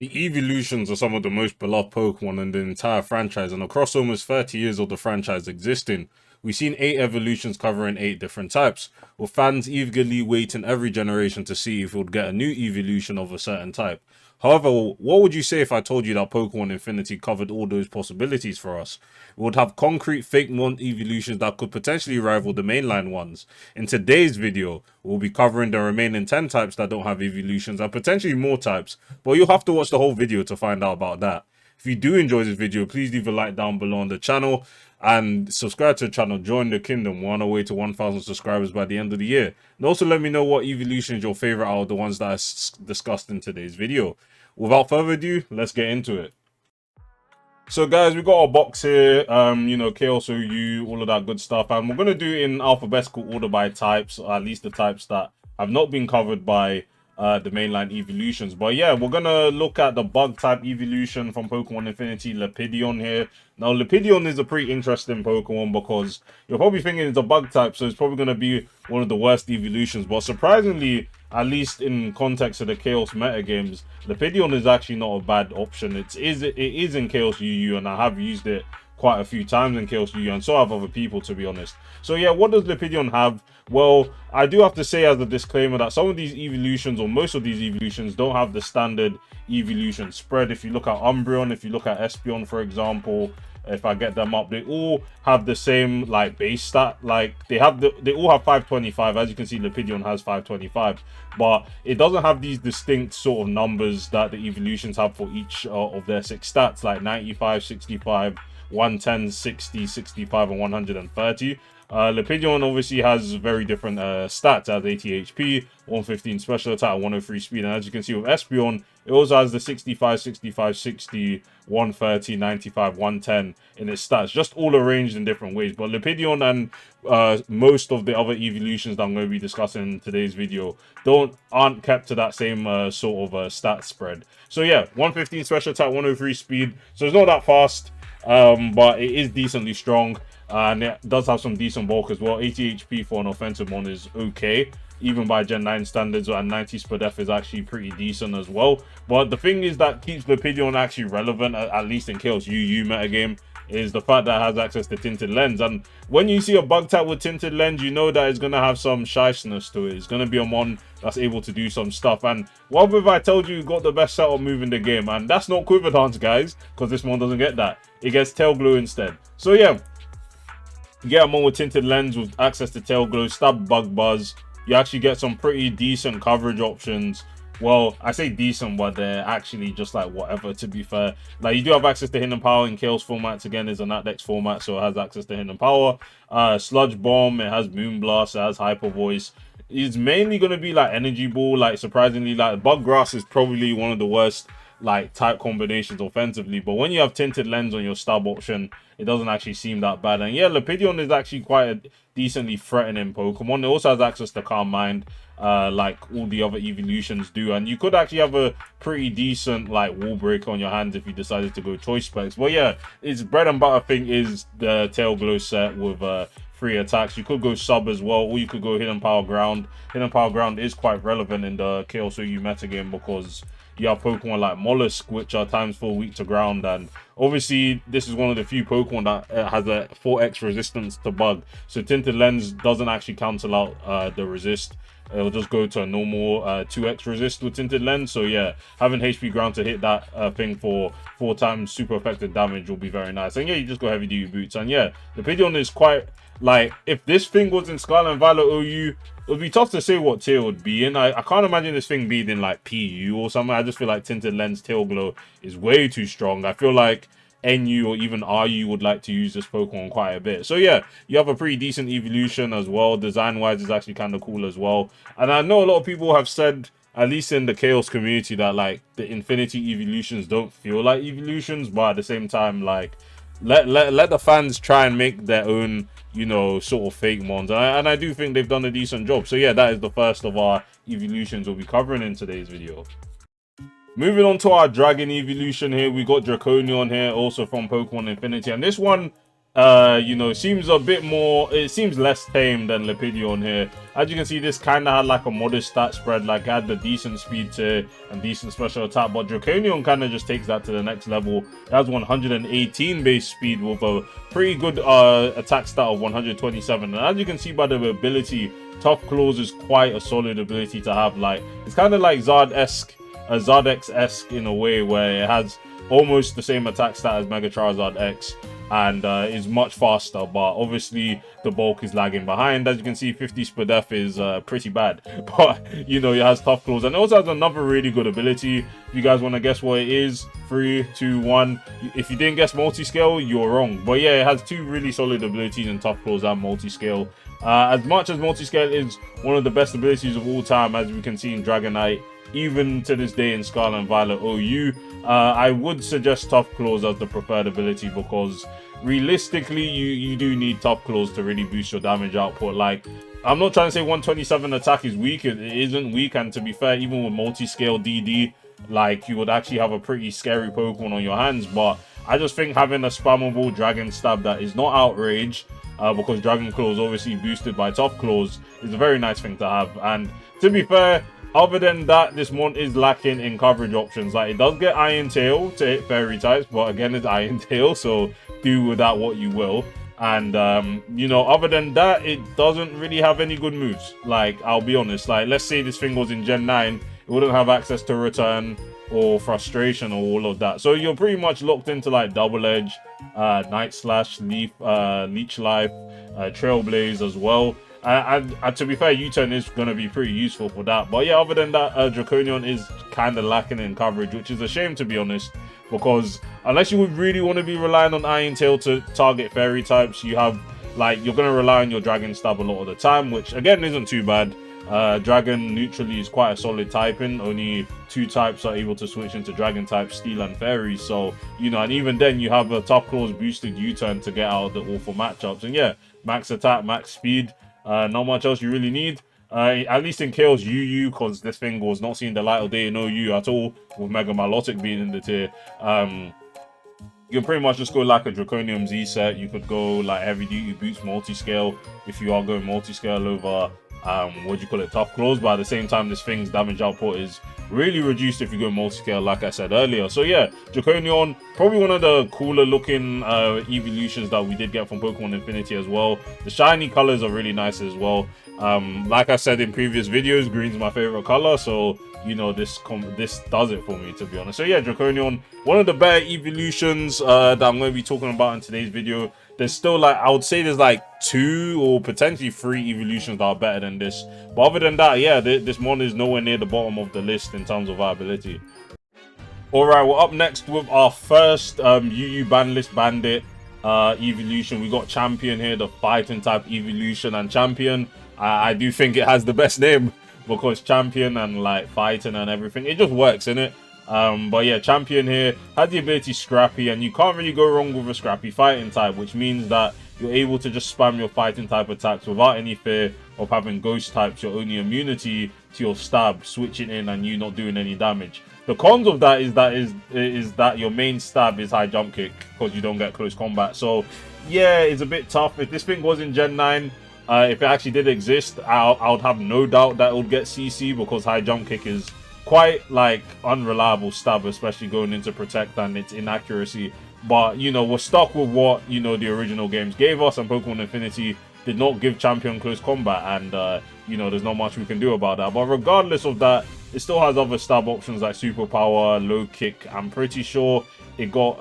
The Eeveelutions are some of the most beloved Pokemon in the entire franchise, and across almost 30 years of the franchise existing, we've seen 8 evolutions covering 8 different types, with fans eagerly waiting every generation to see if we would get a new evolution of a certain type. However, what would you say if I told you that Pokemon Infinity covered all those possibilities for us? We would have concrete Fakemon evolutions that could potentially rival the mainline ones. In today's video, we'll be covering the remaining 10 types that don't have evolutions and potentially more types, but you'll have to watch the whole video to find out about that. If you do enjoy this video, please leave a like down below on the channel and subscribe to the channel. Join the kingdom. We're on our way to 1,000 subscribers by the end of the year. And also let me know what evolution is your favorite out of the ones that I discussed in today's video. Without further ado, let's get into it. So guys, we got our box here, Chaos OU, all of that good stuff, and we're going to do it in alphabetical order by types, or at least the types that have not been covered by the mainline evolutions. But yeah, we're going to look at the bug type evolution from Pokemon Infinity, Lepidion here. Now, Lepidion is a pretty interesting Pokemon because you're probably thinking it's a bug type, so it's probably going to be one of the worst evolutions. But surprisingly, at least in context of the Chaos metagames, Lepidion is actually not a bad option. It is in Chaos UU, and I have used it quite a few times in Chaos UU, and so have other people, to be honest. So yeah, what does Lepidion have? Well, I do have to say as a disclaimer that some of these evolutions, or most of these evolutions, don't have the standard evolution spread. If you look at Umbreon, if you look at Espeon, for example, if I get them up, they all have the same like base stat. Like they all have 525. As you can see, Lepidion has 525, but it doesn't have these distinct sort of numbers that the evolutions have for each of their 6 stats, like 95, 65, 110, 60, 65, and 130. Lepidion obviously has very different stats, as 80 HP, 115 special attack, 103 speed, and as you can see with Espeon, it also has the 65, 65, 60, 130, 95, 110 in its stats, just all arranged in different ways. But Lepidion and most of the other evolutions that I'm going to be discussing in today's video aren't kept to that same sort of stat spread. So yeah, 115 special attack, 103 speed, so it's not that fast, but it is decently strong. And it does have some decent bulk as well. 80 HP for an offensive one is okay, even by Gen 9 standards, and 90 per def is actually pretty decent as well. But the thing is that keeps Lepidion actually relevant, at least in Chaos UU metagame, is the fact that it has access to Tinted Lens. And when you see a bug type with Tinted Lens, you know that it's going to have some shysness to it. It's going to be a mon that's able to do some stuff. And what if I told you got the best setup move in the game? And that's not Quiver Dance, guys, because this one doesn't get that. It gets Tail Glow instead. So yeah, get a mon with Tinted Lens with access to Tail Glow, Stab, Bug Buzz. You actually get some pretty decent coverage options. Well, I say decent, but they're actually just like whatever, to be fair. Like, you do have access to Hidden Power in Chaos formats. Again, it's an Atdex format, so it has access to Hidden Power. Sludge Bomb, it has Moonblast, it has Hyper Voice. It's mainly going to be like Energy Ball. Like, surprisingly, like Bug Grass is probably one of the worst like type combinations offensively, but when you have Tinted Lens on your stab option, it doesn't actually seem that bad. And yeah, Lepidion is actually quite a decently threatening Pokemon. It also has access to Calm Mind, like all the other evolutions do, and you could actually have a pretty decent like wall break on your hands if you decided to go choice specs. But yeah, its bread and butter thing is the Tail Glow set with 3 attacks. You could go sub as well, or you could go Hidden Power Ground. Hidden Power Ground is quite relevant in the Chaos OU metagame because you have Pokemon like Mollusk, which are times 4 weak to ground, and obviously this is one of the few Pokemon that has a 4x resistance to bug, so Tinted Lens doesn't actually cancel out the resist. It'll just go to a normal 2x resist with Tinted Lens. So yeah, having HP ground to hit that thing for 4 times super effective damage will be very nice. And yeah, you just go heavy duty boots. And yeah, the Pidgeon is quite like, if this thing was in Scarlet and Violet OU, it would be tough to say what tier it would be in. I can't imagine this thing being in like PU or something. I just feel like Tinted Lens Tail Glow is way too strong. I feel like NU or even RU would like to use this Pokemon quite a bit. So yeah, you have a pretty decent evolution as well. Design-wise is actually kind of cool as well. And I know a lot of people have said, at least in the Chaos community, that like the Infinity evolutions don't feel like evolutions, but at the same time, like let the fans try and make their own, you know, sort of fake mons, and I do think they've done a decent job. So yeah, that is the first of our evolutions we'll be covering in today's video. Moving on to our Dragon evolution here, we got Draconion here, also from Pokemon Infinity, and this one You know, seems a bit more, it seems less tame than Lepidion here. As you can see, this kind of had like a modest stat spread, like had the decent speed to and decent special attack, but Draconion kind of just takes that to the next level. It has 118 base speed with a pretty good attack stat of 127, and as you can see by the ability, Tough Claws is quite a solid ability to have. Like, it's kind of like Zard-esque, Zardex-esque in a way, where it has almost the same attack stat as Mega Charizard X, and is much faster, but obviously the bulk is lagging behind. As you can see, 50 Spadef is pretty bad, but you know, it has Tough Claws, and it also has another really good ability. If you guys want to guess what it is, 3, 2, 1. If you didn't guess Multiscale, you're wrong. But yeah, it has two really solid abilities in Tough Claws and Multiscale. As much as Multiscale is one of the best abilities of all time, as we can see in Dragonite, even to this day in Scarlet and Violet OU, I would suggest Tough Claws as the preferred ability, because realistically, you do need Tough Claws to really boost your damage output. Like, I'm not trying to say 127 attack is weak, it isn't weak, and to be fair, even with multi-scale DD, like, you would actually have a pretty scary Pokemon on your hands, but I just think having a spammable Dragon Stab that is not outrage, because Dragon Claw is obviously boosted by Tough Claws, is a very nice thing to have. And to be fair, other than that, this one is lacking in coverage options. Like, it does get Iron Tail to hit fairy types, but again, it's Iron Tail, so do with that what you will. And you know, other than that, it doesn't really have any good moves. Like, I'll be honest, like, let's say this thing was in Gen 9, it wouldn't have access to Return or Frustration or all of that. So you're pretty much locked into like Double Edge, Night Slash, Leech Life, Trailblaze as well. And to be fair, U-turn is going to be pretty useful for that. But yeah, other than that, Draconion is kind of lacking in coverage, which is a shame, to be honest, because unless you would really want to be relying on Iron Tail to target fairy types, you have, like, you're going to rely on your Dragon Stab a lot of the time, which again isn't too bad. Dragon neutrally is quite a solid typing. Only 2 types are able to switch into Dragon type, Steel and Fairy. So, you know, and even then you have a Tough Claws boosted U-turn to get out of the awful matchups. And yeah, max attack, max speed. Not much else you really need. At least in Chaos UU, because this thing was not seeing the light of day in OU at all, with Mega Milotic being in the tier. You can pretty much just go like a Draconium Z set. You could go like Heavy Duty Boots multi-scale if you are going multi-scale over what do you call it, Tough Claws, but at the same time this thing's damage output is really reduced if you go multi-scale, like I said earlier. So yeah, Draconion, probably one of the cooler looking evolutions that we did get from Pokemon Infinity as well. The shiny colors are really nice as well. Like I said in previous videos, green's my favorite color, so you know, this does it for me, to be honest. So yeah, Draconion, one of the better evolutions that I'm going to be talking about in today's video. There's still, like, I would say there's like 2 or potentially 3 evolutions that are better than this. But other than that, yeah, this one is nowhere near the bottom of the list in terms of viability. Alright, we're up next with our first UU Banlist Bandit evolution. We got Champion here, the fighting type evolution. And Champion, I do think it has the best name, because Champion and like fighting and everything, it just works, innit? But yeah, Champion here has the ability Scrappy, and you can't really go wrong with a Scrappy fighting type, which means that you're able to just spam your fighting type attacks without any fear of having ghost types, your only immunity to your stab, switching in and you not doing any damage. The cons of that is that your main stab is high jump kick, because you don't get close combat. So yeah, it's a bit tough. If this thing was in Gen 9, if it actually did exist, I would have no doubt that it would get CC, because high jump kick is quite like unreliable stab, especially going into Protect and its inaccuracy. But you know, we're stuck with what, you know, the original games gave us, and Pokemon Infinity did not give Champion close combat, and you know, there's not much we can do about that. But regardless of that, it still has other stab options like Superpower, Low Kick. I'm pretty sure it got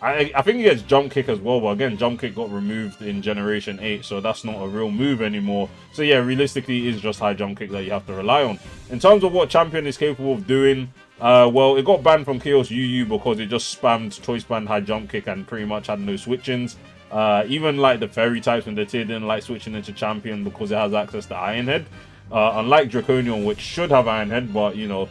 I think it gets Jump Kick as well, but again, Jump Kick got removed in Generation 8, so that's not a real move anymore. So yeah, realistically, it is just high Jump Kick that you have to rely on. In terms of what Champion is capable of doing, well, it got banned from Chaos UU because it just spammed Choice Band high Jump Kick and pretty much had no switch-ins. Even like the Fairy types when they didn't like switching into Champion because it has access to Iron Head. Unlike Draconion, which should have Iron Head, but you know,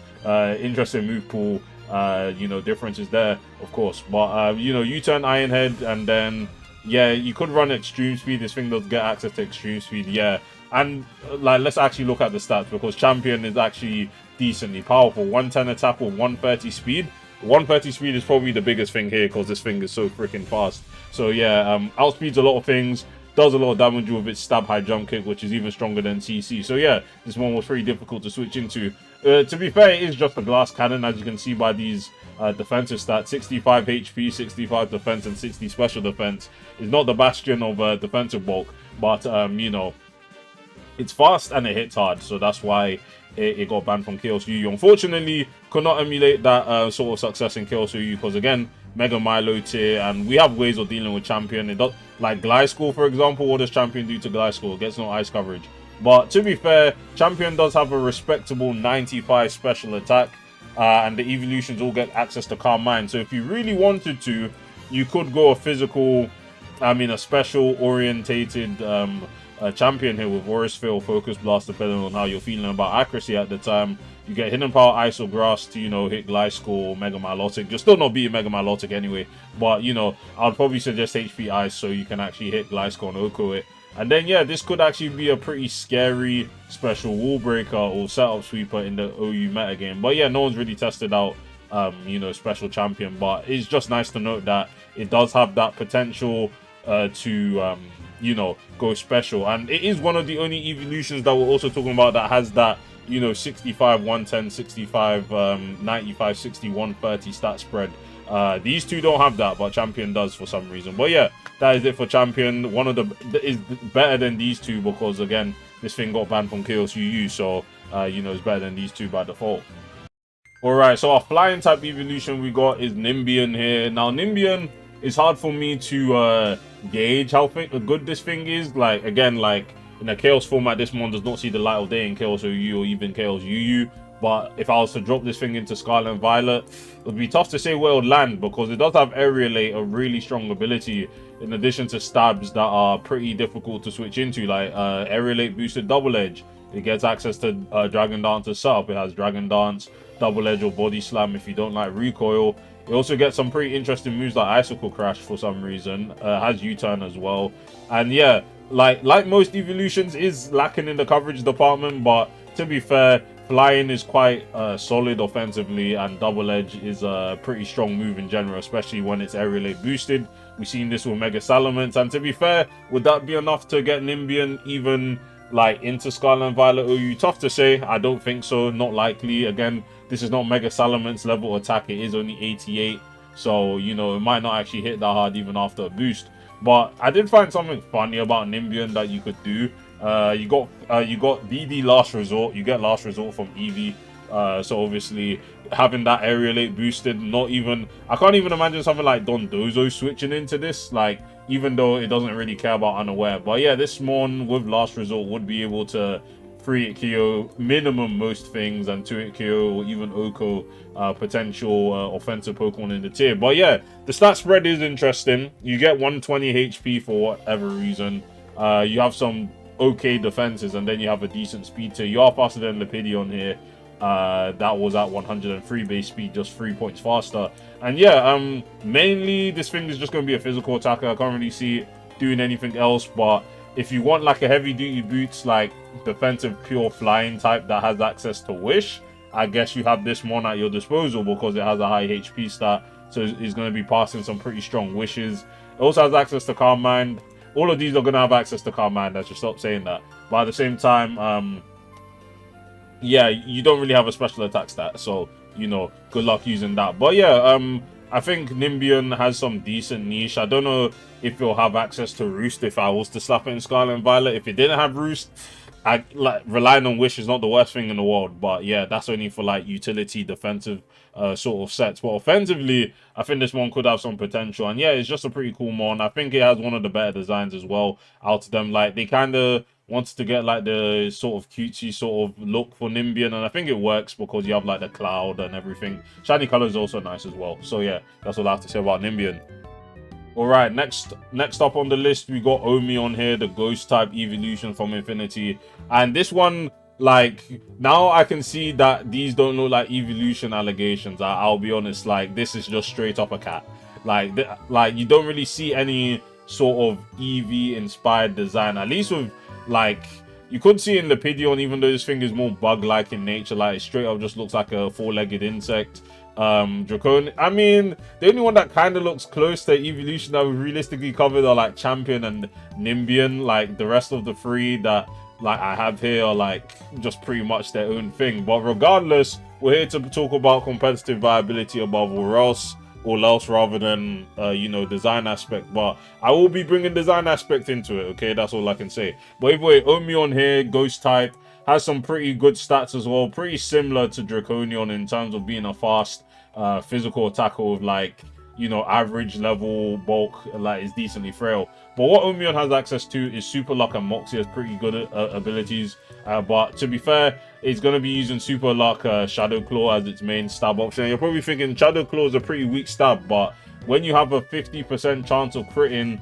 interesting move pool. You know, differences there, of course, but you know, you turn Iron Head, and then yeah, you could run Extreme Speed. This thing does get access to Extreme Speed, yeah. And like, let's actually look at the stats, because Champion is actually decently powerful. 110 attack with 130 speed 130 speed is probably the biggest thing here because this thing is so freaking fast. So yeah, outspeeds a lot of things, does a lot of damage with its stab high jump kick, which is even stronger than CC. So yeah, this one was pretty difficult to switch into. To be fair, it is just a glass cannon, as you can see by these defensive stats. 65 HP, 65 defense, and 60 special defense. Is not the bastion of defensive bulk, but you know, it's fast and it hits hard, so that's why it got banned from Chaos UU. Unfortunately, could not emulate that sort of success in Chaos UU because, again, Mega Milo tier, and we have ways of dealing with Champion. It does, like Gliscor, for example. What does Champion do to Gliscor? It gets no ice coverage. But to be fair, Champion does have a respectable 95 special attack, and the Eeveelutions all get access to Calm Mind. So if you really wanted to, you could go a physical, a special orientated champion here with Aura Sphere or Focus Blast, depending on how you're feeling about accuracy at the time. You get Hidden Power, Ice or Grass to, you know, hit Gliscor or Mega Milotic. You're still not beating Mega Milotic anyway, but, you know, I'd probably suggest HP Ice so you can actually hit Gliscor and Oko it. And then, yeah, this could actually be a pretty scary special wall breaker or setup sweeper in the OU metagame. But yeah, no one's really tested out, you know, special champion. But it's just nice to note that it does have that potential to, you know, go special. And it is one of the only Eeveelutions that we're also talking about that has that, you know, 65, 110, 65, 95, 60, 130 stat spread. These two don't have that, but Champion does for some reason. But yeah, that is it for Champion. One of the is better than these two because, again, this thing got banned from Chaos UU, so you know, it's better than these two by default. Alright, so our flying type evolution we got is Nimbian here. Now Nimbian is hard for me to gauge how good this thing is. Like, again, like in a Chaos format, this one does not see the light of day in Chaos OU or even Chaos UU. But if I was to drop this thing into Scarlet and Violet, it would be tough to say where it would land because it does have Aerialate, a really strong ability, in addition to stabs that are pretty difficult to switch into, like Aerialate boosted Double Edge. It gets access to Dragon Dance as setup. It has Dragon Dance, Double Edge, or Body Slam if you don't like Recoil. It also gets some pretty interesting moves like Icicle Crash for some reason. Has U-Turn as well. And yeah, like most Eeveelutions, is lacking in the coverage department, but to be fair, Flying is quite solid offensively, and Double Edge is a pretty strong move in general, especially when it's Aerialate boosted. We've seen this with Mega Salamence, and to be fair, would that be enough to get Nimbian even like into Scarlet and Violet OU? Tough to say. I don't think so. Not likely. Again, this is not Mega Salamence level attack. It is only 88, so you know, it might not actually hit that hard even after a boost. But I did find something funny about Nimbian that you could do. You got DD Last Resort. You get Last Resort from Eevee. So obviously having that Aerialate boosted, I can't even imagine something like Dondozo switching into this, like, even though it doesn't really care about Unaware. But yeah, this Mon with Last Resort would be able to 3-hit KO minimum most things, and 2-hit KO or even Oko potential offensive Pokemon in the tier. But yeah, the stat spread is interesting. You get 120 HP for whatever reason. You have some okay defenses, and then you have a decent speed tier. You are faster than Lepidion here. That was at 103 base speed, just 3 points faster. And yeah, mainly this thing is just going to be a physical attacker. I can't really see it doing anything else. But if you want like a heavy duty boots, like defensive pure flying type that has access to Wish, I guess you have this Mon at your disposal because it has a high HP stat, so it's going to be passing some pretty strong wishes. It also has access to Calm Mind. All of these are going to have access to Calm Mind. I should stop saying that. But at the same time, yeah, you don't really have a special attack stat, so, you know, good luck using that. But yeah, I think Nimbian has some decent niche. I don't know if it'll have access to Roost if I was to slap it in Scarlet and Violet. If it didn't have Roost, relying on Wish is not the worst thing in the world. But yeah, that's only for like utility defensive sort of sets. But offensively, I think this one could have some potential. And yeah, it's just a pretty cool Mon. I think it has one of the better designs as well out of them. Like, they kind of wanted to get like the sort of cutesy sort of look for Nimbian, and I think it works because you have like the cloud and everything. Shiny color is also nice as well. So yeah, that's all I have to say about Nimbian. Alright, next up on the list, we got Omi on here, the ghost type evolution from Infinity. And this one, like, now I can see that these don't look like evolution allegations. I'll be honest, like, this is just straight up a cat. Like you don't really see any sort of Eevee inspired design, at least with, like, you could see in Lepidion, even though this thing is more bug-like in nature. Like, it straight up just looks like a four-legged insect. Draconian. I mean, the only one that kind of looks close to evolution that we realistically covered are like Champion and Nimbian. Like the rest of the three that like I have here are like just pretty much their own thing. But regardless, we're here to talk about competitive viability above all else rather than you know, design aspect. But I will be bringing design aspect into it, okay? That's all I can say. But anyway, Omion here, ghost type, has some pretty good stats as well, pretty similar to Draconion in terms of being a fast physical attacker with like, you know, average level bulk, like is decently frail. But what Omion has access to is Super Luck, and Moxie has pretty good abilities. But to be fair, it's going to be using Super Luck Shadow Claw as its main stab option. You're probably thinking Shadow Claw is a pretty weak stab, but when you have a 50% chance of critting,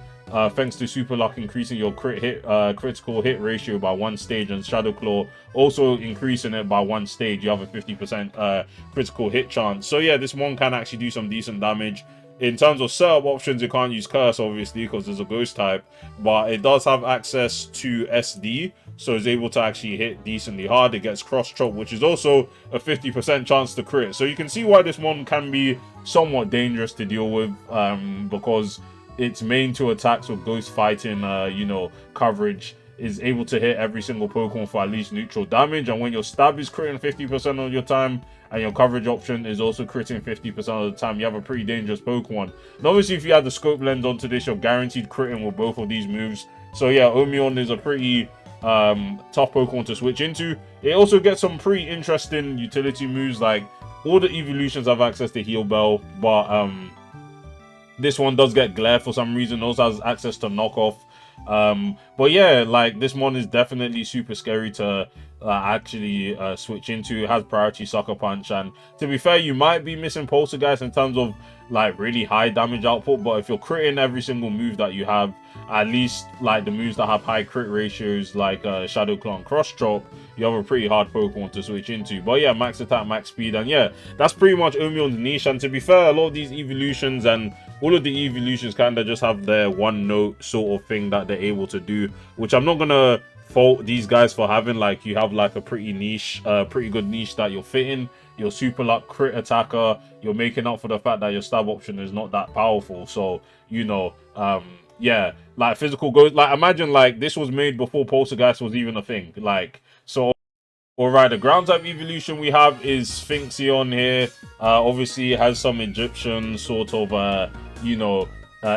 thanks to Super Luck increasing your critical hit ratio by 1 stage, and Shadow Claw also increasing it by 1 stage, you have a 50% critical hit chance. So yeah, this one can actually do some decent damage. In terms of setup options, you can't use Curse, obviously, because there's a Ghost type, but it does have access to SD, so it's able to actually hit decently hard. It gets Cross Chop, which is also a 50% chance to crit. So you can see why this one can be somewhat dangerous to deal with, because its main 2 attacks with Ghost Fighting, you know, coverage, is able to hit every single Pokemon for at least neutral damage. And when your stab is critting 50% of your time, and your coverage option is also critting 50% of the time, you have a pretty dangerous Pokemon. And obviously, if you add the scope lens onto this, you're guaranteed critting with both of these moves. So yeah, Omion is a pretty tough Pokemon to switch into. It also gets some pretty interesting utility moves, like all the evolutions have access to Heal Bell, but this one does get Glare for some reason, also has access to Knockoff. But yeah, like this one is definitely super scary to actually switch into. It has priority Sucker Punch, and to be fair, you might be missing Poltergeist in terms of like really high damage output, but if you're critting every single move that you have, at least like the moves that have high crit ratios like Shadow Claw and Cross Chop, you have a pretty hard Pokemon to switch into. But yeah, max attack, max speed, and yeah, that's pretty much Omion's niche. And to be fair, a lot of these evolutions and all of the evolutions kind of just have their one note sort of thing that they're able to do, which I'm not gonna fault these guys for having. Like, you have like a pretty niche, pretty good niche that you're fitting. Your Super Luck crit attacker, you're making up for the fact that your stab option is not that powerful. So, you know, yeah, like physical goes, like imagine like this was made before Poltergeist was even a thing. Like, so alright, the ground type evolution we have is Sphinxion here. Obviously it has some Egyptian sort of you know,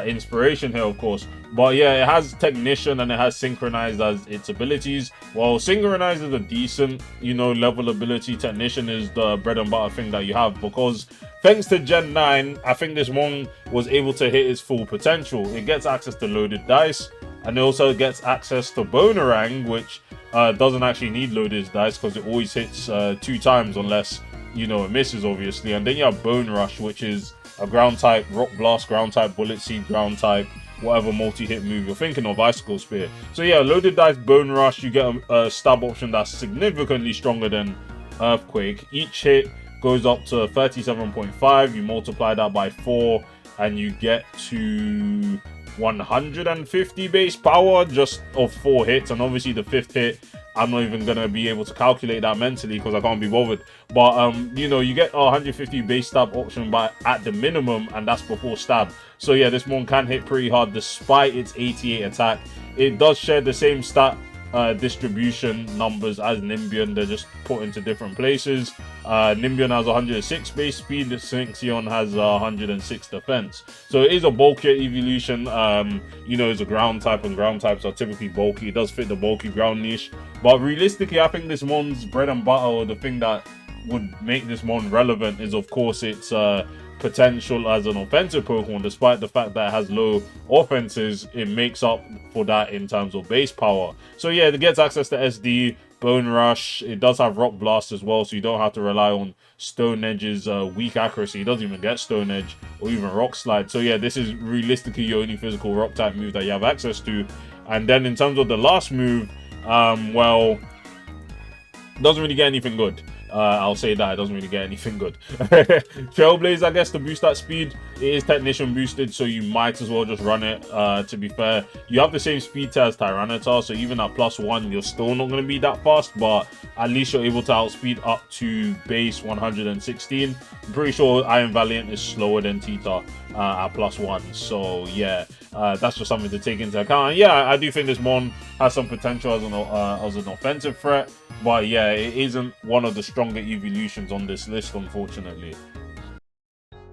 inspiration here, of course. But yeah, it has Technician and it has Synchronized as its abilities. Well, Synchronized is a decent, you know, level ability. Technician is the bread and butter thing that you have, because thanks to Gen 9, I think this one was able to hit its full potential. It gets access to loaded dice, and it also gets access to Bonerang, which doesn't actually need loaded dice because it always hits 2 times unless, you know, it misses, obviously. And then you have Bone Rush, which is a ground type, Rock Blast ground type, Bullet Seed ground type, whatever multi-hit move you're thinking of, Icicle Spear. So yeah, loaded dice, Bone Rush, you get a stab option that's significantly stronger than Earthquake. Each hit goes up to 37.5, you multiply that by 4 and you get to 150 base power just of 4 hits. And obviously the 5th hit, I'm not even gonna be able to calculate that mentally because I can't be bothered. But you know, you get a 150 base stab option by at the minimum, and that's before stab. So yeah, this one can hit pretty hard despite its 88 attack. It does share the same stat distribution numbers as Nimbian. They're just put into different places. Nimbian has 106 base speed, Sphinxion has 106 defense. So it is a bulkier evolution. You know, it's a ground type, and ground types are typically bulky. It does fit the bulky ground niche. But realistically, I think this mon's bread and butter, or the thing that would make this mon relevant, is of course its potential as an offensive Pokemon. Despite the fact that it has low offenses, it makes up for that in terms of base power. So yeah, it gets access to SD, Bone Rush. It does have Rock Blast as well, so you don't have to rely on Stone Edge's weak accuracy. It doesn't even get Stone Edge or even Rock Slide. So yeah, this is realistically your only physical rock type move that you have access to. And then in terms of the last move, well, doesn't really get anything good. I'll say that it doesn't really get anything good. Trailblaze, I guess, to boost that speed, it is technician boosted, so you might as well just run it. To be fair, you have the same speed tier as Tyranitar, so even at +1, you're still not going to be that fast, but at least you're able to outspeed up to base 116. I'm pretty sure Iron Valiant is slower than Tita at +1, so yeah, that's just something to take into account. And yeah, I do think this Mon has some potential as an offensive threat, but yeah, it isn't one of the stronger evolutions on this list, unfortunately.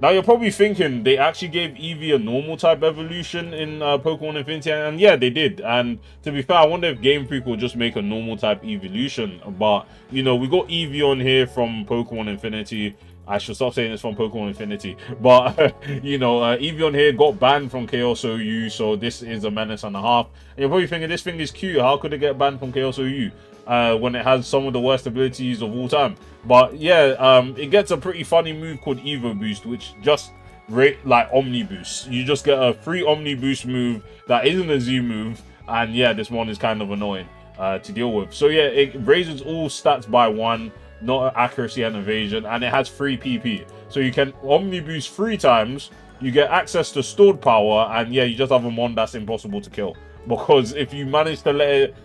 Now you're probably thinking they actually gave Eevee a normal type evolution in Pokemon Infinity, and yeah, they did. And to be fair, I wonder if Game Freak will just make a normal type evolution. But you know, we got Eevee on here from Pokemon Infinity. I should stop saying it's from Pokemon Infinity, but you know, Eevee on here got banned from Chaos OU, so this is a menace and a half. And you're probably thinking this thing is cute. How could it get banned from Chaos OU? When it has some of the worst abilities of all time. But yeah, it gets a pretty funny move called Evo Boost, which just like Omni Boost. You just get a free Omni Boost move that isn't a Z move, and yeah, this one is kind of annoying to deal with. So yeah, it raises all stats by 1, not accuracy and evasion, and it has free PP. So you can Omni Boost 3 times, you get access to stored power, and yeah, you just have a Mon that's impossible to kill. Because if you manage to let it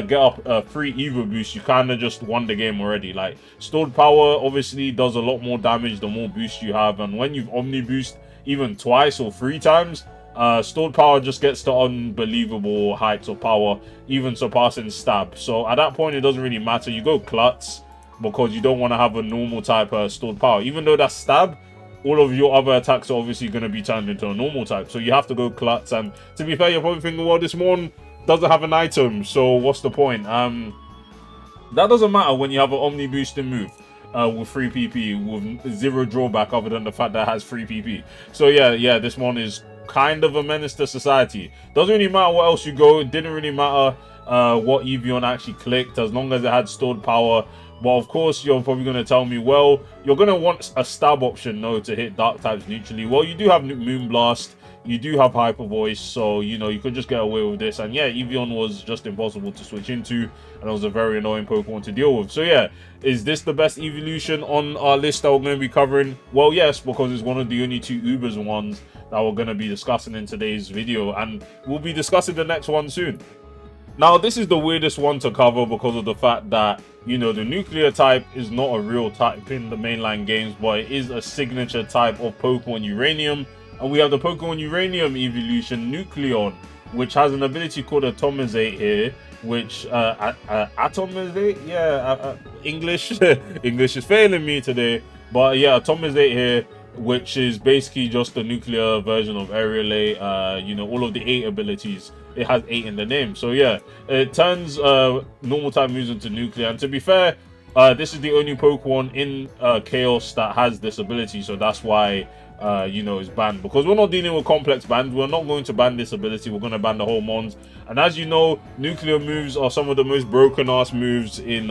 get up a free Evo Boost, you kind of just won the game already. Like, stored power obviously does a lot more damage the more boost you have, and when you've Omni Boost even twice or 3 times, stored power just gets to unbelievable heights of power, even surpassing stab. So at that point, it doesn't really matter. You go Klutz because you don't want to have a normal type stored power. Even though that's stab, all of your other attacks are obviously going to be turned into a normal type. So you have to go Klutz. And to be fair, you're probably thinking, well, this one doesn't have an item, so what's the point? That doesn't matter when you have an Omni boosting move with free PP with 0 drawback other than the fact that it has free PP. So yeah, this one is kind of a menace to society. Doesn't really matter what else you go. It didn't really matter what Eevee actually clicked, as long as it had stored power. But of course, you're probably going to tell me, well, you're going to want a stab option, no, to hit dark types neutrally. Well, you do have Moonblast, you do have Hyper Voice, so, you know, you could just get away with this. And yeah, Eevee was just impossible to switch into, and it was a very annoying Pokemon to deal with. So yeah, is this the best evolution on our list that we're going to be covering? Well, yes, because it's one of the only 2 Ubers ones that we're going to be discussing in today's video, and we'll be discussing the next one soon. Now, this is the weirdest one to cover because of the fact that, you know, the nuclear type is not a real type in the mainline games, but it is a signature type of Pokemon Uranium. And we have the Pokemon Uranium evolution, Nucleon, which has an ability called Atomizate here, which, Atomizate? Yeah, English. English is failing me today. But yeah, Atomizate here, which is basically just the nuclear version of Aerialate. You know, all of the 8 abilities. It has 8 in the name. So yeah, it turns normal type moves into nuclear. And to be fair, this is the only Pokemon in Chaos that has this ability. So that's why, you know, it's banned. Because we're not dealing with complex bans. We're not going to ban this ability. We're going to ban the whole Mons. And as you know, nuclear moves are some of the most broken ass moves in,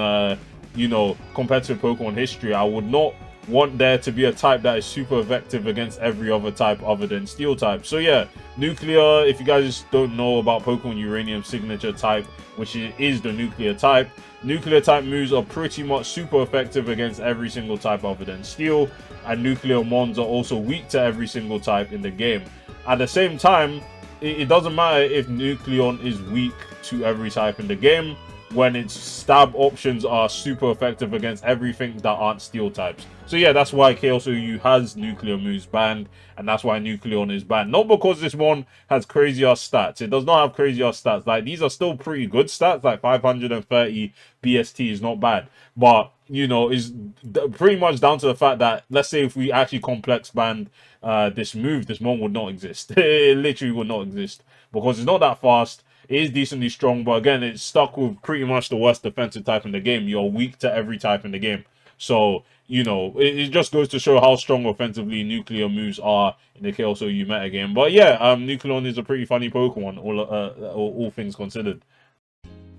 you know, competitive Pokemon history. I would not want there to be a type that is super effective against every other type other than steel type. So yeah, nuclear, if you guys don't know about Pokemon Uranium signature type, which is the nuclear type moves are pretty much super effective against every single type other than steel, and nuclear Mons are also weak to every single type in the game. At the same time, it doesn't matter if Nucleon is weak to every type in the game, when its stab options are super effective against everything that aren't steel types. So yeah, that's why Chaos OU has nuclear moves banned, and that's why Nucleon is banned. Not because this one has crazy ass stats. It does not have crazy ass stats. Like, these are still pretty good stats. Like 530 BST is not bad, but you know, is pretty much down to the fact that, let's say if we actually complex banned this move, this one would not exist. It literally would not exist because it's not that fast. It is decently strong, but again, it's stuck with pretty much the worst defensive type in the game. You're weak to every type in the game. So, you know, it just goes to show how strong offensively nuclear moves are in the Chaos OU metagame. But yeah, Nucleon is a pretty funny Pokemon, all things considered.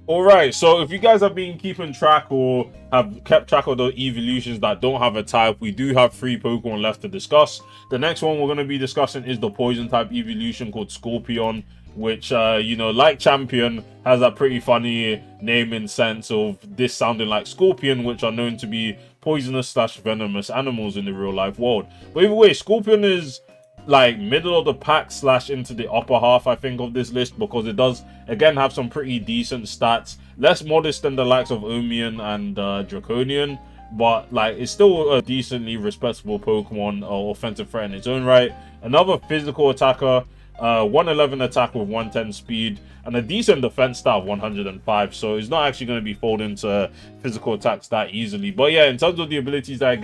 Alright, so if you guys have been keeping track or have kept track of the evolutions that don't have a type, we do have 3 Pokemon left to discuss. The next one we're going to be discussing is the poison type evolution called Scorpion, which, you know, like Champion, has that pretty funny naming sense of this sounding like Scorpion, which are known to be poisonous slash venomous animals in the real life world. But either way, Scorpion is like middle of the pack slash into the upper half, I think, of this list, because it does again have some pretty decent stats, less modest than the likes of Omian and Draconian, but like it's still a decently respectable Pokemon or offensive threat in its own right. Another physical attacker, 111 attack with 110 speed, and a decent defense stat of 105, so it's not actually going to be folding to physical attacks that easily. But yeah, in terms of the abilities that it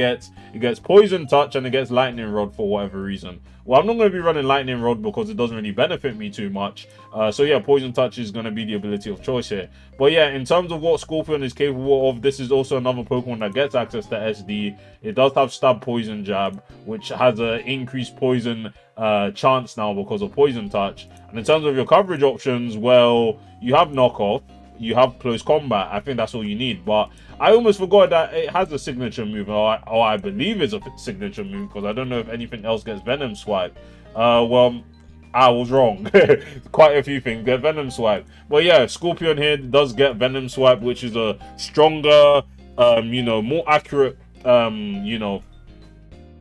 gets Poison Touch and it gets Lightning Rod for whatever reason. Well, I'm not going to be running Lightning Rod because it doesn't really benefit me too much. So yeah, Poison Touch is going to be the ability of choice here. But yeah, in terms of what Scorpion is capable of, this is also another Pokemon that gets access to SD. It does have Stab Poison Jab, which has an increased poison chance now because of Poison Touch. And in terms of your coverage options, well, you have Knockoff, you have Close Combat. I think that's all you need. But I almost forgot that it has a signature move, or I believe it's a signature move, because I don't know if anything else gets Venom Swipe. Well, I was wrong. Quite a few things get Venom Swipe. But yeah, Scorpion here does get Venom Swipe, which is a stronger, you know, more accurate, you know,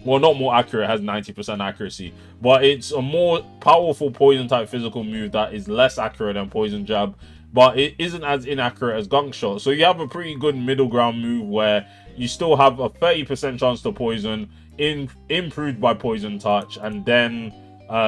well, not more accurate, it has 90% accuracy, but it's a more powerful poison type physical move that is less accurate than Poison Jab, but it isn't as inaccurate as Gunk Shot. So you have a pretty good middle ground move where you still have a 30% chance to poison, improved by Poison Touch, and then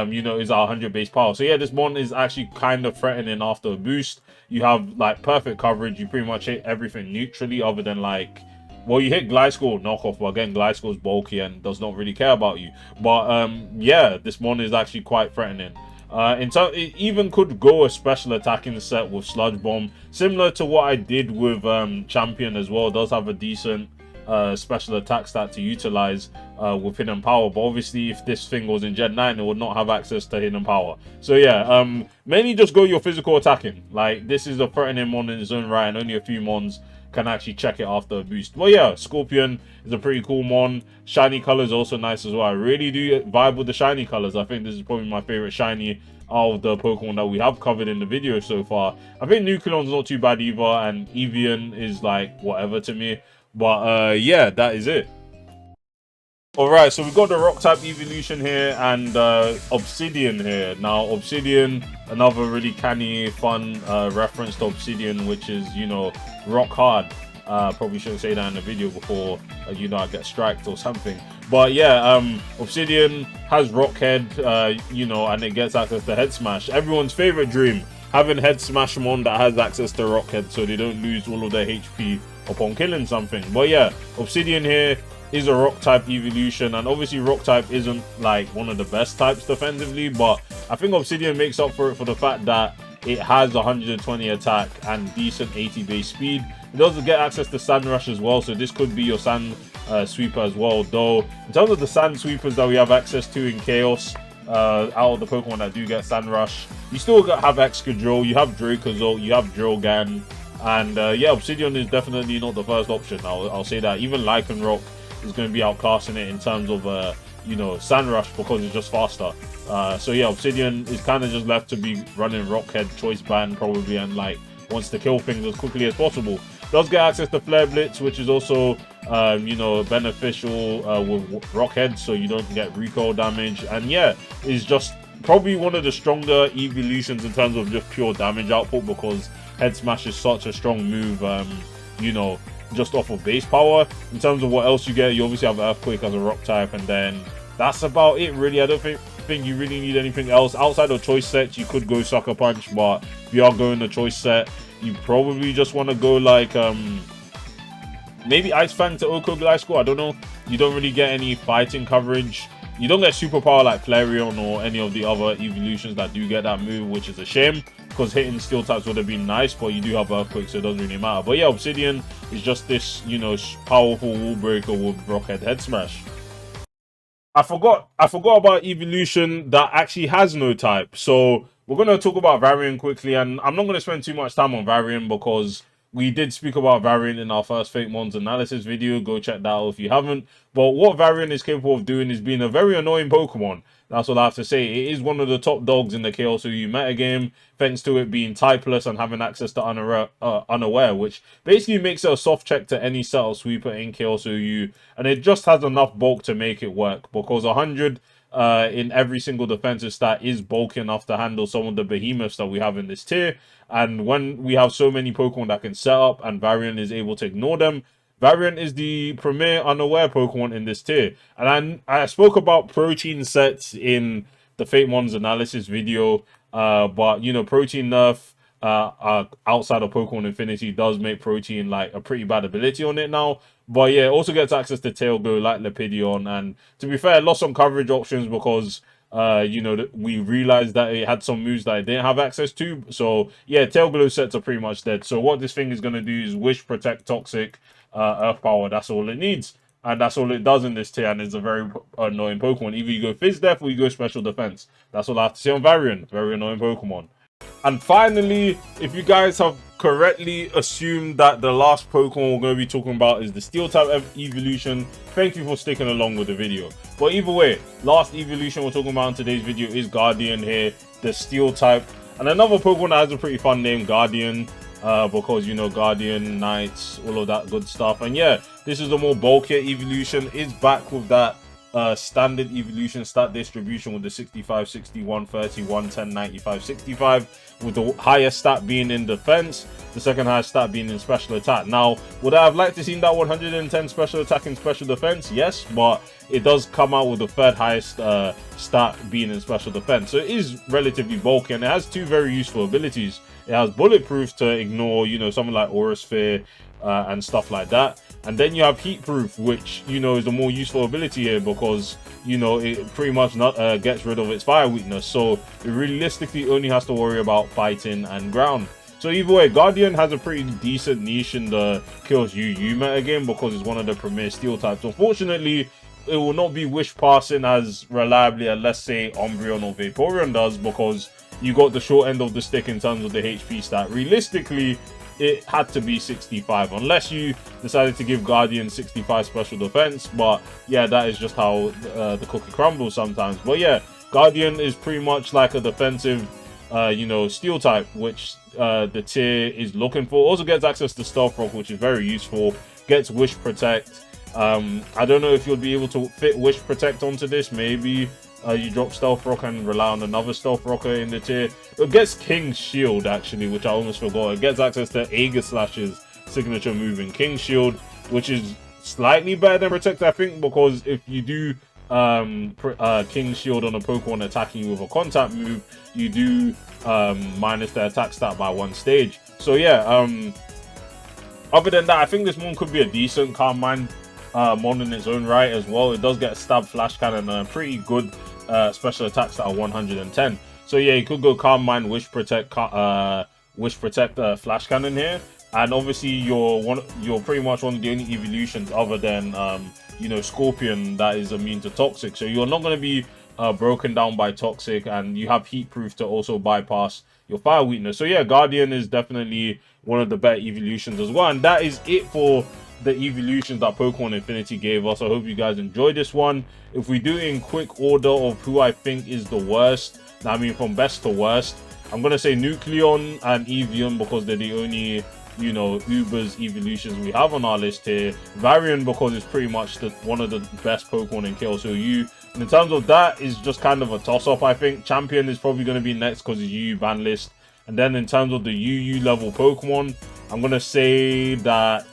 you know, is our 100 base power. So yeah, this one is actually kind of threatening after a boost. You have like perfect coverage, you pretty much hit everything neutrally other than like, well, you hit Gliscor Knockoff, but again, Gliscor's bulky and does not really care about you. But yeah, this one is actually quite threatening. It even could go a special attacking set with Sludge Bomb, similar to what I did with Champion as well. It does have a decent special attack stat to utilize with Hidden Power, but obviously if this thing was in Gen 9, it would not have access to Hidden Power. So yeah, mainly just go your physical attacking. Like, this is a threatening mon in its own right, and only a few mons can actually check it after a boost. Well, yeah, Scorpion is a pretty cool mon. Shiny colors also nice as well. I really do vibe with the shiny colors. I think this is probably my favorite shiny out of the Pokemon that we have covered in the video so far. I think Nucleon's not too bad either, and Eeveelution is like whatever to me. But yeah, that is it. Alright, so we've got the rock type evolution here and Obsidian here. Now, Obsidian, another really canny, fun reference to Obsidian, which is, you know, rock hard. Probably shouldn't say that in the video before, you know, I get striked or something. But yeah, Obsidian has Rock Head, you know, and it gets access to Head Smash. Everyone's favorite dream, having Head Smash Mon that has access to Rock Head so they don't lose all of their HP upon killing something. But yeah, Obsidian here is a rock type evolution, and obviously rock type isn't like one of the best types defensively, but I think Obsidian makes up for it for the fact that it has 120 attack and decent 80 base speed. It does get access to Sand Rush as well, so this could be your Sand Sweeper as well. Though in terms of the Sand Sweepers that we have access to in Chaos, out of the Pokemon that do get Sand Rush, you still have Excadrill, you have Dracozolt, you have Drogan, and yeah, Obsidian is definitely not the first option. I'll say that. Even Lycanroc is going to be outclassing it in terms of you know, Sand Rush, because it's just faster. So yeah, Obsidian is kind of just left to be running Rockhead, Choice Band probably, and like wants to kill things as quickly as possible. Does get access to Flare Blitz, which is also you know, beneficial with Rockhead, so you don't get recoil damage. And yeah, is just probably one of the stronger evolutions in terms of just pure damage output, because Head Smash is such a strong move, you know, just off of base power. In terms of what else you get, you obviously have Earthquake as a rock type, and then that's about it really. I don't think you really need anything else outside of choice sets. You could go Sucker Punch, but if you are going the choice set, you probably just want to go like maybe Ice Fang to Oko Gliscor. I don't know. You don't really get any fighting coverage. You don't get superpower like Flareon or any of the other evolutions that do get that move, which is a shame, because hitting steel types would have been nice, but you do have Earthquake, so it doesn't really matter. But yeah, Obsidian is just this, you know, powerful wall breaker with Rockhead Head Smash. I forgot about evolution that actually has no type. So we're going to talk about Varian quickly, and I'm not going to spend too much time on Varian because we did speak about Varian in our first Fakemons analysis video. Go check that out if you haven't. But what Varian is capable of doing is being a very annoying Pokemon. That's all I have to say. It is one of the top dogs in the Chaos OU metagame, thanks to it being typeless and having access to Unaware, which basically makes it a soft check to any Settle Sweeper in Chaos OU, and it just has enough bulk to make it work, because 100 in every single defensive stat is bulky enough to handle some of the behemoths that we have in this tier. And when we have so many Pokemon that can set up and Varian is able to ignore them, Varian is the premier Unaware Pokemon in this tier. And I spoke about protein sets in the Fatemon's analysis video, but you know, protein nerf outside of Pokemon Infinity does make protein like a pretty bad ability on it now. But yeah, it also gets access to Tail Glow like Lepidion, and to be fair, it lost some coverage options because you know, we realized that it had some moves that it didn't have access to. So yeah, Tail Glow sets are pretty much dead. So what this thing is gonna do is Wish, Protect, Toxic, Earth Power. That's all it needs, and that's all it does in this tier. And it's a very annoying Pokemon. Either you go Fizz Death or you go Special Defense. That's all I have to say on Varian. Very annoying Pokemon. And finally, if you guys have correctly assumed that the last Pokemon we're going to be talking about is the Steel type evolution, thank you for sticking along with the video. But either way, last evolution we're talking about in today's video is Guardian here, the Steel type. And another Pokemon that has a pretty fun name, Guardian, because, you know, Guardian, Knights, all of that good stuff. And yeah, this is the more bulkier evolution. It's back with that standard evolution stat distribution with the 65, 61, 31, 10, 95, 65, with the highest stat being in defense, the second highest stat being in special attack. Now, would I have liked to see that 110 special attack and special defense? Yes, but it does come out with the third highest stat being in special defense. So it is relatively bulky, and it has two very useful abilities. It has bulletproof to ignore, you know, something like Aura Sphere and stuff like that. And then you have Heatproof, which, you know, is a more useful ability here because, you know, it pretty much not gets rid of its fire weakness. So it realistically only has to worry about fighting and ground. So either way, Guardian has a pretty decent niche in the Chaos UU metagame because it's one of the premier Steel types. Unfortunately, it will not be wish passing as reliably as, let's say, Umbreon or Vaporeon does, because you got the short end of the stick in terms of the HP stat. Realistically, it had to be 65, unless you decided to give Guardian 65 special defense. But yeah, that is just how the cookie crumbles sometimes. But yeah, Guardian is pretty much like a defensive, you know, Steel type, which the tier is looking for. Also gets access to Stealth Rock, which is very useful. Gets Wish Protect. I don't know if you'll be able to fit Wish Protect onto this. Maybe you drop Stealth Rock and rely on another Stealth Rocker in the tier. It gets King's Shield, actually, which I almost forgot. It gets access to Aegislash's signature move in King's Shield, which is slightly better than Protect, I think, because if you do King's Shield on a Pokemon attacking you with a contact move, you do minus their attack stat by 1 stage. So yeah, other than that, I think this one could be a decent Calm Mind mon in its own right as well. It does get Stab, Flash Cannon, and a pretty good special attack stat of 110. So yeah, you could go Calm Mind, Wish Protect, Flash Cannon here. And obviously you're pretty much one of the only evolutions other than you know, Scorpion that is immune to Toxic. So you're not going to be broken down by Toxic, and you have Heatproof to also bypass your fire weakness. So yeah, Guardian is definitely one of the better evolutions as well. And that is it for the evolutions that Pokemon Infinity gave us. I hope you guys enjoyed this one. If we do in quick order of who I think is the worst, I mean from best to worst, I'm going to say Nucleon and Eeveelution because they're the only, you know, Uber's evolutions we have on our list here. Varian because it's pretty much one of the best Pokemon in Chaos OU. And in terms of that, it's just kind of a toss-up, I think. Champion is probably going to be next because it's UU ban list. And then in terms of the UU level Pokemon, I'm going to say that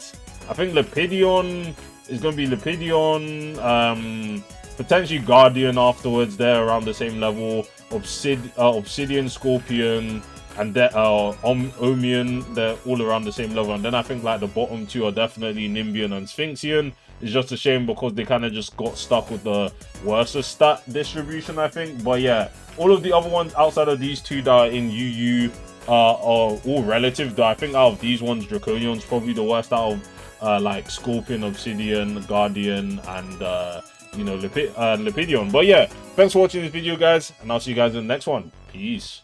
I think Lepidion is going to be Lepidion. Potentially Guardian afterwards. They're around the same level. Obsidian, Scorpion, and Omian, they're all around the same level. And then I think like the bottom two are definitely Nimbian and Sphinxian. It's just a shame because they kind of just got stuck with the worst stat distribution, I think. But yeah, all of the other ones outside of these two that are in UU are all relative. Though I think out of these ones, Draconian's probably the worst out of like Scorpion, Obsidian, Guardian, and you know, Lepidion. But yeah, thanks for watching this video, guys, and I'll see you guys in the next one. Peace.